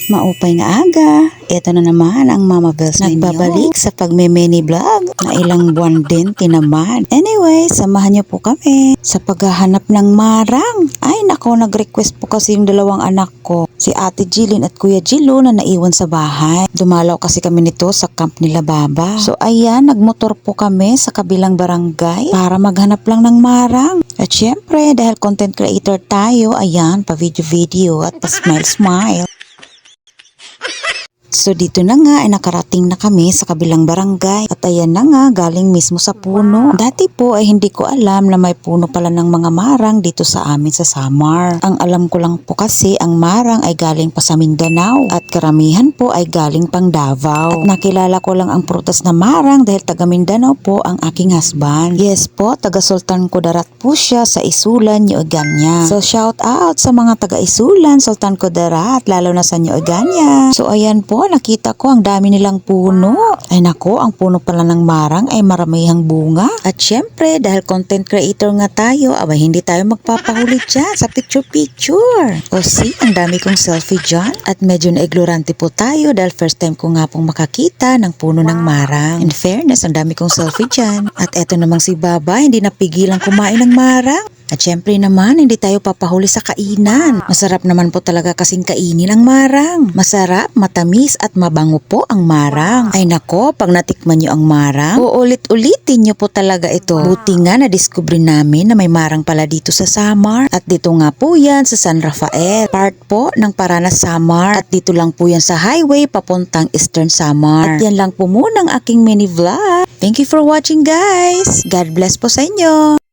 Maupay nga aga, ito na naman ang Mama Bells ninyo. Nagbabalik sa pagme-mini vlog na ilang buwan din tinaman. Anyway, samahan niyo po kami sa paghahanap ng marang. Ay nako, nag-request po kasi yung dalawang anak ko, si Ate Jilin at Kuya Jilo na naiwan sa bahay. Dumalaw kasi kami nito sa camp nila Baba. So ayan, nagmotor po kami sa kabilang barangay para maghanap lang ng marang. At syempre, dahil content creator tayo, ayan, pa-video-video at pa-smile-smile. So dito na nga ay nakarating na kami sa kabilang barangay at ayan na nga galing mismo sa puno. Dati po ay hindi ko alam na may puno pala ng mga marang dito sa amin sa Samar. Ang alam ko lang po kasi ang marang ay galing pa sa Mindanao at karamihan po ay galing pang Davao. At nakilala ko lang ang prutas na marang dahil taga Mindanao po ang aking husband. Yes po, taga Sultan Kudarat po siya sa Isulan, Nyoeganya. So shout out sa mga taga Isulan, Sultan Kudarat, lalo na sa Nyoeganya. So ayan po, nakita ko ang dami nilang puno. Ay nako, ang puno pala ng marang ay maramihang bunga. At syempre, dahil content creator nga tayo, abay hindi tayo magpapahuli dyan sa picture-picture. O see, ang dami kong selfie dyan. At medyo naignorante po tayo dahil first time ko nga pong makakita ng puno ng marang. In fairness, ang dami kong selfie dyan. At eto namang si Baba, hindi napigilang kumain ng marang. At syempre naman, hindi tayo papahuli sa kainan. Masarap naman po talaga kasing kainin ang marang. Masarap, matamis at mabango po ang marang. Ay nako, pag natikman nyo ang marang, uulit-ulitin nyo po talaga ito. Buti nga na-discover namin na may marang pala dito sa Samar. At dito nga po yan sa San Rafael. Part po ng Paranas Samar. At dito lang po yan sa highway papuntang Eastern Samar. At yan lang po muna ang aking mini vlog. Thank you for watching guys. God bless po sa inyo.